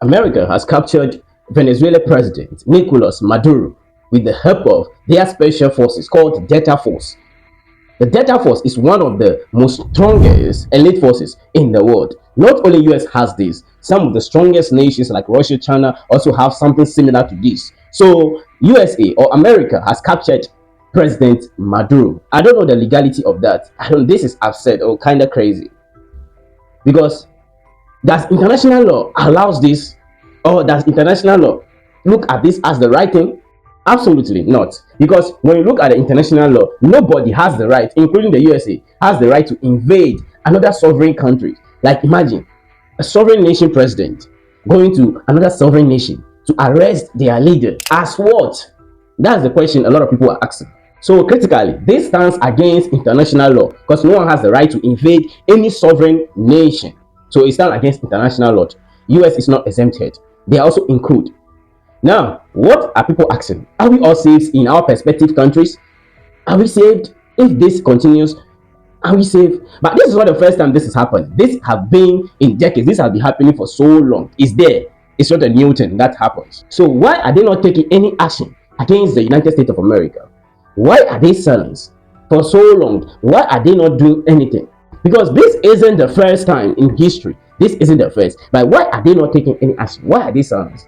America has captured Venezuela President Nicolas Maduro with the help of their special forces called Delta Force. The Delta Force is one of the most strongest elite forces in the world. Not only US has this, some of the strongest nations like Russia, China also have something similar to this. So USA or America has captured President Maduro. I don't know the legality of that. I don't. This is absurd or kind of crazy because does international law allows this, or does international law look at this as the right thing? Absolutely not. Because when you look at the international law, nobody has the right, including the USA, has the right to invade another sovereign country. Like imagine a sovereign nation president going to another sovereign nation to arrest their leader. As what? That's the question a lot of people are asking. So critically, this stands against international law because no one has the right to invade any sovereign nation. So it stands against international law. US is not exempted. They are also included. Now, what are people asking? Are we all safe in our perspective countries? Are we saved? If this continues, are we safe? But this is not the first time this has happened. This has been in decades. This has been happening for so long. It's there. It's not a new thing that happens. So why are they not taking any action against the United States of America? Why are they silent for so long? Why are they not doing anything? Because this isn't the first time in history. This isn't the first. But why are they not taking any action? Why are they silent?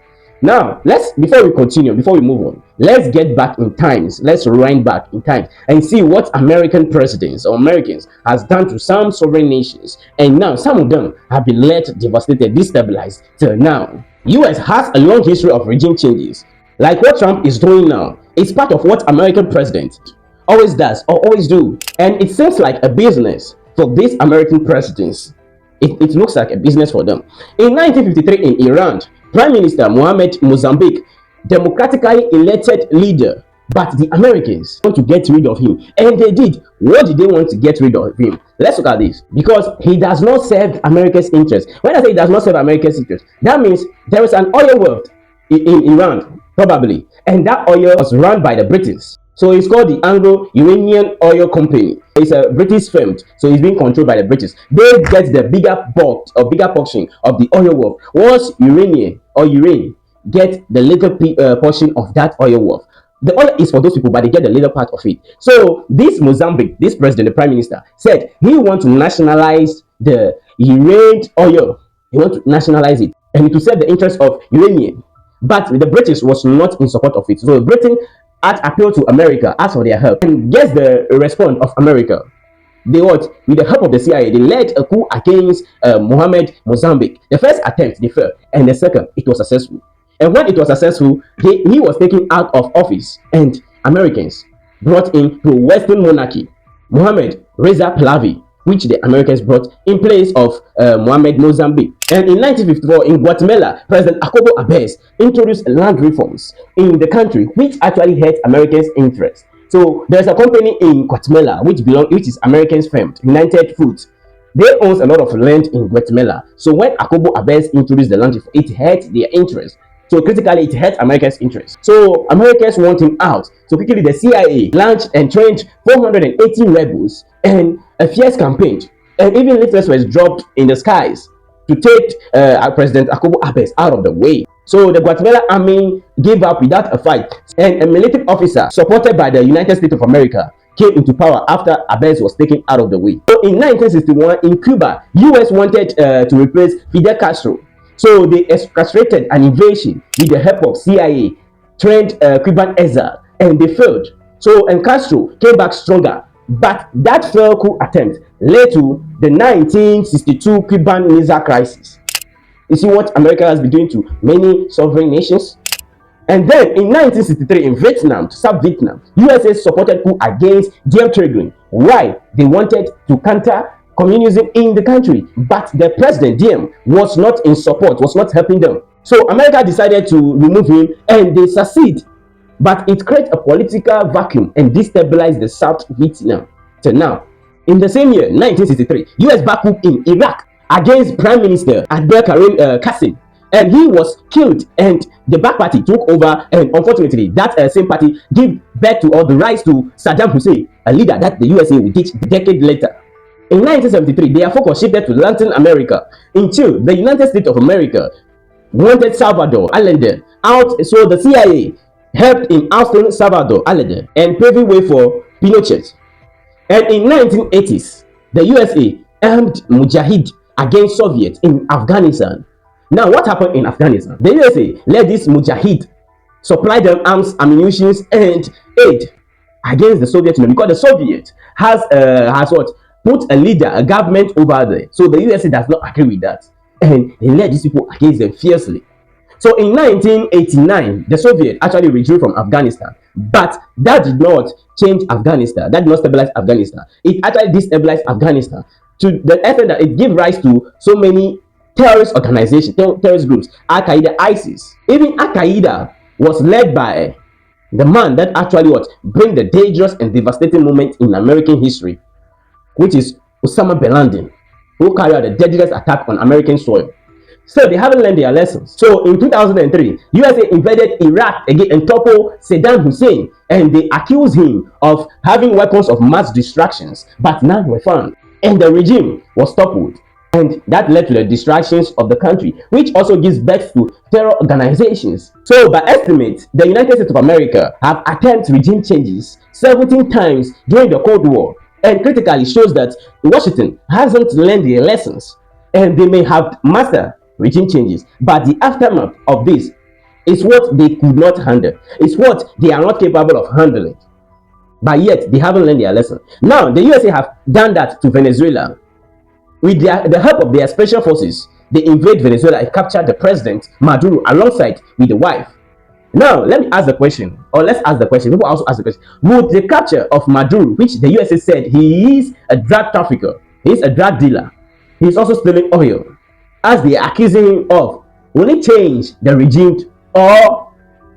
Now, before we continue, before we move on, let's get back in times. Let's rewind back in time and see what American presidents or Americans has done to some sovereign nations. And now some of them have been left devastated, destabilized till now. US has a long history of regime changes. Like what Trump is doing now, it's part of what American president always does or always do. And it seems like a business for these American presidents. It looks like a business for them. In 1953 in Iran, Prime Minister Mohammed Mozambique, democratically elected leader, but the Americans want to get rid of him, and they did. What did they want to get rid of him? Let's look at this. Because he does not serve America's interest. When I say he does not serve America's interest, that means there is an oil wealth in Iran, probably, and that oil was run by the British. So it's called the Anglo-Iranian Oil Company. It's a British firm, so it's being controlled by the British. They get the bigger bulk or bigger portion of the oil wealth. Once Iranian or Iran get the little portion of that oil wealth, the oil is for those people, but they get the little part of it. So this Mozambique, this president, the prime minister, said he wants to nationalize the Iran oil. He wants to nationalize it, and to serve the interest of Iranian. But the British was not in support of it. So Britain had appealed to America, asked for their help, and guess the response of America. They what? With the help of the CIA, they led a coup against Mohammed Mozambique. The first attempt, they failed, and the second, it was successful. And when it was successful, he was taken out of office, and Americans brought in to Western monarchy, Mohammed Reza Pahlavi, which the Americans brought in place of Mohammed Mozambique. And in 1954, in Guatemala, President Jacobo Arbenz introduced land reforms in the country, which actually hurt Americans' interest. So there's a company in Guatemala which is Americans' firm, United Foods. They own a lot of land in Guatemala. So when Jacobo Arbenz introduced the land reform, it hurt their interest. So critically, it hurt America's interest. So Americans want him out. So quickly, the CIA launched and trained 480 rebels and a fierce campaign. And even leaflets were dropped in the skies to take President Jacobo Arbenz out of the way. So the Guatemala army gave up without a fight. And a military officer supported by the United States of America came into power after Arbenz was taken out of the way. So in 1961, in Cuba, US wanted to replace Fidel Castro. So they orchestrated an invasion with the help of CIA, trained Cuban exile, and they failed. So and Castro came back stronger. But that failed coup attempt led to the 1962 Cuban Missile Crisis. You see what America has been doing to many sovereign nations? And then in 1963 in Vietnam, South Vietnam, USA supported coup against Diem Triggering. Why? They wanted to counter communism in the country, but the president Diem was not in support, was not helping them. So America decided to remove him, and they succeed. But it created a political vacuum and destabilized the South Vietnam till now. In the same year, 1963, US back coup in Iraq against Prime Minister Abdel Karim Qasem, and he was killed, and the Ba'ath Party took over, and unfortunately that same party gave birth to all the rise to Saddam Hussein, a leader that the USA would ditch a decade later. In 1973, their focus shifted to Latin America until the United States of America wanted Salvador Allende out, so the CIA helped in ousting Salvador Allende and paving way for Pinochet. And in 1980s, the USA armed Mujahid against Soviets in Afghanistan. Now, what happened in Afghanistan? The USA led this Mujahid, supply them arms, ammunition, and aid against the Soviet Union, because the Soviet has what, put a leader, a government over there. So the USA does not agree with that, and they led these people against them fiercely. So in 1989, the Soviet actually withdrew from Afghanistan, but that did not change Afghanistan. That did not stabilize Afghanistan. It actually destabilized Afghanistan to the extent that it gave rise to so many terrorist organizations, terrorist groups, Al Qaeda, ISIS. Even Al Qaeda was led by the man that actually what bring the dangerous and devastating moment in American history, which is Osama bin Laden, who carried out the deadliest attack on American soil. So they haven't learned their lessons. So in 2003, USA invaded Iraq again and toppled Saddam Hussein, and they accused him of having weapons of mass destructions, but none were found, and the regime was toppled. And that led to the distractions of the country, which also gives birth to terror organizations. So by estimate, the United States of America have attempted regime changes 17 times during the Cold War, and critically shows that Washington hasn't learned their lessons, and they may have mastered regime changes, but the aftermath of this is what they could not handle. It's what they are not capable of handling, but yet they haven't learned their lesson. Now the USA have done that to Venezuela. With the help of their special forces, they invade Venezuela and capture the president Maduro alongside with the wife. Now let me ask the question, or let's ask the question. People also ask the question: would the capture of Maduro, which the USA said he is a drug trafficker, he is a drug dealer, he is also stealing oil, as they are accusing him of, will it change the regime, or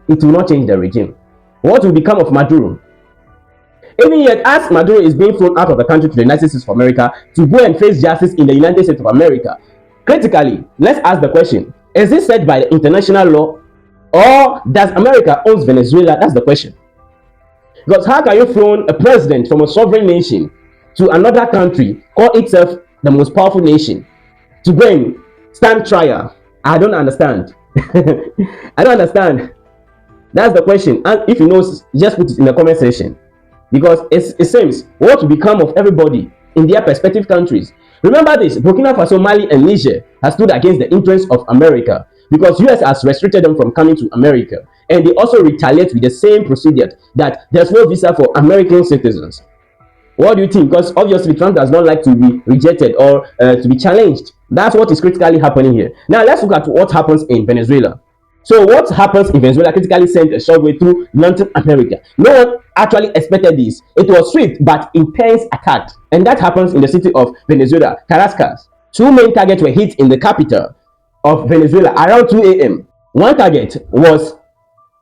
it will not change the regime? What will become of Maduro? Even yet, as Maduro is being flown out of the country to the United States of America to go and face justice in the United States of America, critically, let's ask the question: is this set by the international law, or does America own Venezuela? That's the question. Because how can you flown a president from a sovereign nation to another country, call itself the most powerful nation, to go and stand trial? I don't understand. I don't understand. That's the question. And if you know, just put it in the comment section, because it seems what will become of everybody in their respective countries. Remember this: Burkina Faso, Mali, and Niger has stood against the interests of America, because US has restricted them from coming to America, and they also retaliate with the same procedure that there's no visa for American citizens. What do you think? Because obviously Trump does not like to be rejected or to be challenged. That's what is critically happening here. Now let's look at what happens in Venezuela. So what happens in Venezuela critically sent a shockwave through Latin America. No one actually expected this. It was swift but intense attack, and that happens in the city of Venezuela, Caracas. Two main targets were hit in the capital of Venezuela around 2 a.m. One target was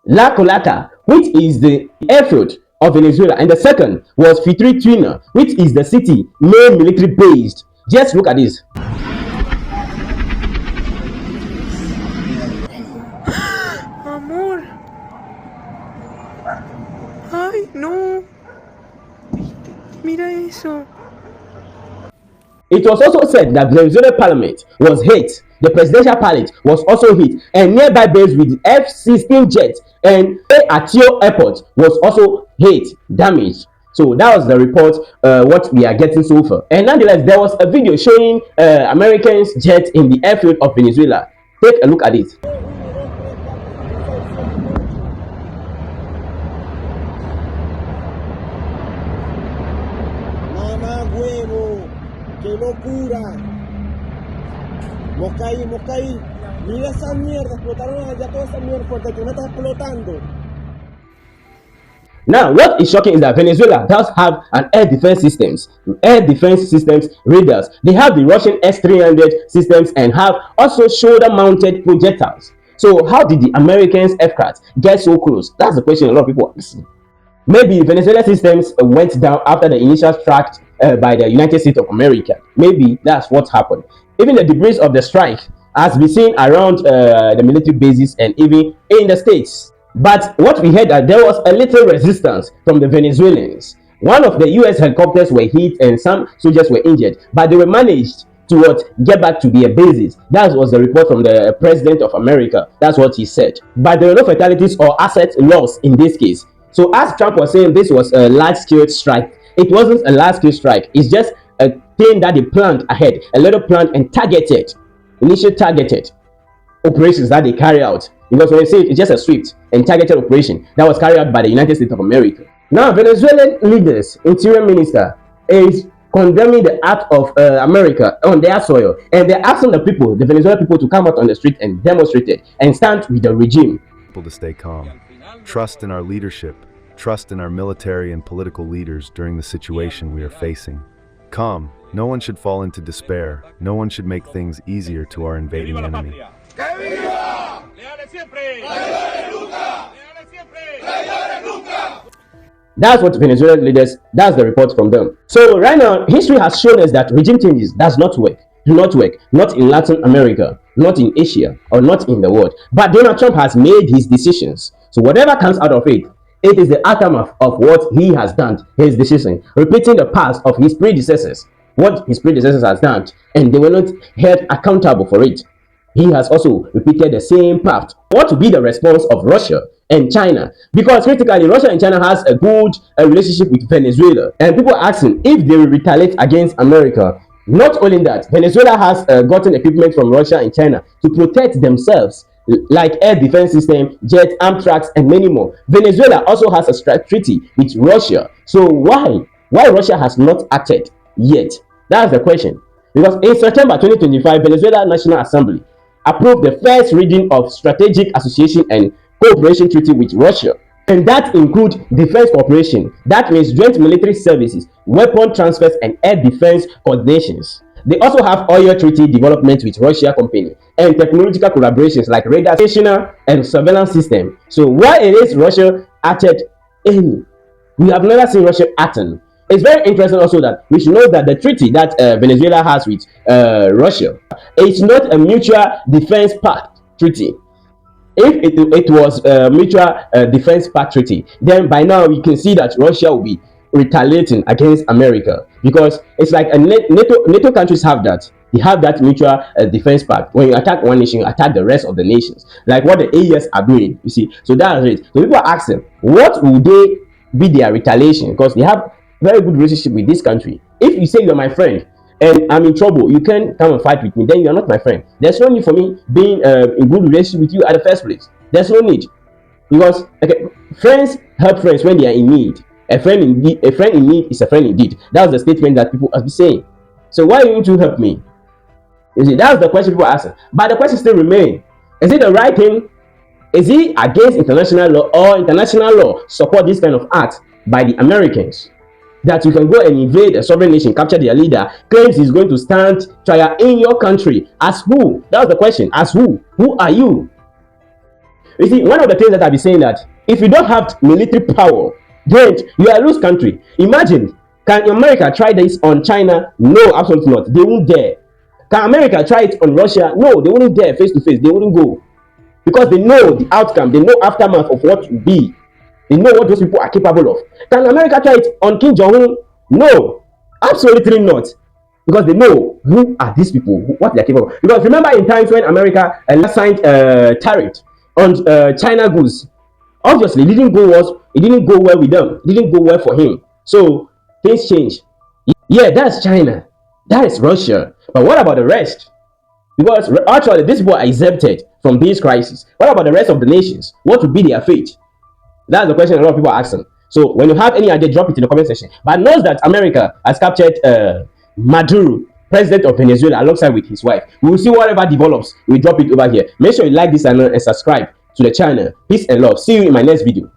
La Colata, which is the airfield of Venezuela, and the second was Fitri Twina, which is the city main military base. Just look at this. Amor. Ay, no. Mira eso. It was also said that the Venezuelan parliament was hit, the presidential palace was also hit, and nearby base with F-16 jets and Atio airport was also hit, damaged. So that was the report, what we are getting so far. And nonetheless, there was a video showing Americans jets in the airfield of Venezuela. Take a look at it. Mamá huevo, qué locura. Mocaí. Mira esa mierda, explotaron allá toda esa mierda porque tú me estás explotando. Now, what is shocking is that Venezuela does have an air defense systems, radars. They have the Russian S-300 systems and have also shoulder-mounted projectiles. So how did the Americans' aircraft get so close? That's the question a lot of people are asking. Maybe Venezuela systems went down after the initial strike by the United States of America. Maybe that's what happened. Even the debris of the strike has been seen around the military bases and even in the States. But what we heard, that there was a little resistance from the Venezuelans. One of the US helicopters were hit and some soldiers were injured, but they were managed to what? Get back to their bases. That was the report from the president of America. That's what he said. But there were no fatalities or asset loss in this case. So as Trump was saying, this was a large-scale strike. It wasn't a large-scale strike. It's just a thing that they planned ahead, a little planned and targeted, initial targeted operations that they carry out. Because when you say it's just a swift and targeted operation that was carried out by the United States of America. Now, Venezuelan leaders, interior minister, is condemning the act of America on their soil, and they're asking the people, the Venezuelan people, to come out on the street and demonstrate it and stand with the regime. People to stay calm. Trust in our leadership. Trust in our military and political leaders during the situation we are facing. Calm. No one should fall into despair. No one should make things easier to our invading enemy. That's what Venezuelan leaders, that's the report from them. So right now, history has shown us that regime changes does not work. Do not work. Not in Latin America, not in Asia, or not in the world. But Donald Trump has made his decisions. So whatever comes out of it, it is the aftermath of what he has done, his decision, repeating the past of his predecessors, what his predecessors has done, and they were not held accountable for it. He has also repeated the same path. What will be the response of Russia and China? Because critically, Russia and China has a good relationship with Venezuela, and people are asking if they will retaliate against America. Not only that, Venezuela has gotten equipment from Russia and China to protect themselves, like air defense system, jet, armed trucks, and many more. Venezuela also has a strike treaty with Russia. So why Russia has not acted yet? That's the question. Because in September 2025, Venezuela National Assembly approved the first reading of Strategic Association and Cooperation Treaty with Russia. And that includes defense cooperation. That means joint military services, weapon transfers, and air defense coordinations. They also have oil treaty development with Russia company and technological collaborations like radar, stationer, and surveillance system. So why it is Russia acted any? We have never seen Russia acting. It's very interesting also that we should know that the treaty that Venezuela has with Russia, it's not a mutual defense pact treaty. If it was a mutual defense pact treaty, then by now we can see that Russia will be retaliating against America, because it's like a NATO countries have that. They have that mutual defense pact. When you attack one nation, you attack the rest of the nations, like what the AES are doing. You see, so that's it. So people are asking, what will they be their retaliation? Because they have very good relationship with this country. If you say you're my friend and I'm in trouble, you can come and fight with me, then you're not my friend. There's no need for me being in good relationship with you at the first place. There's no need, because friends help friends when they are in need. A friend in need is a friend indeed. That was the statement that people have been saying. So why don't you help me? You see, that's the question people are asking. But the question still remains: is it the right thing? Is he against international law, or international law support this kind of act by the Americans? That you can go and invade a sovereign nation, capture their leader, claims he's going to stand trial in your country. As who? That was the question. As who? Who are you? You see, one of the things that I've been saying, that if you don't have military power, then you are a loose country. Imagine, can America try this on China? No, absolutely not. They won't dare. Can America try it on Russia? No, they wouldn't dare face to face. They wouldn't go, because they know the outcome. They know aftermath of what will be. They know what those people are capable of. Can America try it on Kim Jong-un? No, absolutely not. Because they know who are these people, what they are capable of. Because remember in times when America signed tariff on China goods, obviously it didn't go well with them. It didn't go well for him. So things change. Yeah, that's China. That is Russia. But what about the rest? Because actually these people are exempted from this crisis. What about the rest of the nations? What would be their fate? That's the question a lot of people are asking. So when you have any idea, drop it in the comment section. But note that America has captured Maduro, president of Venezuela, alongside with his wife. We will see whatever develops. We'll drop it over here. Make sure you like this and subscribe to the channel. Peace and love. See you in my next video.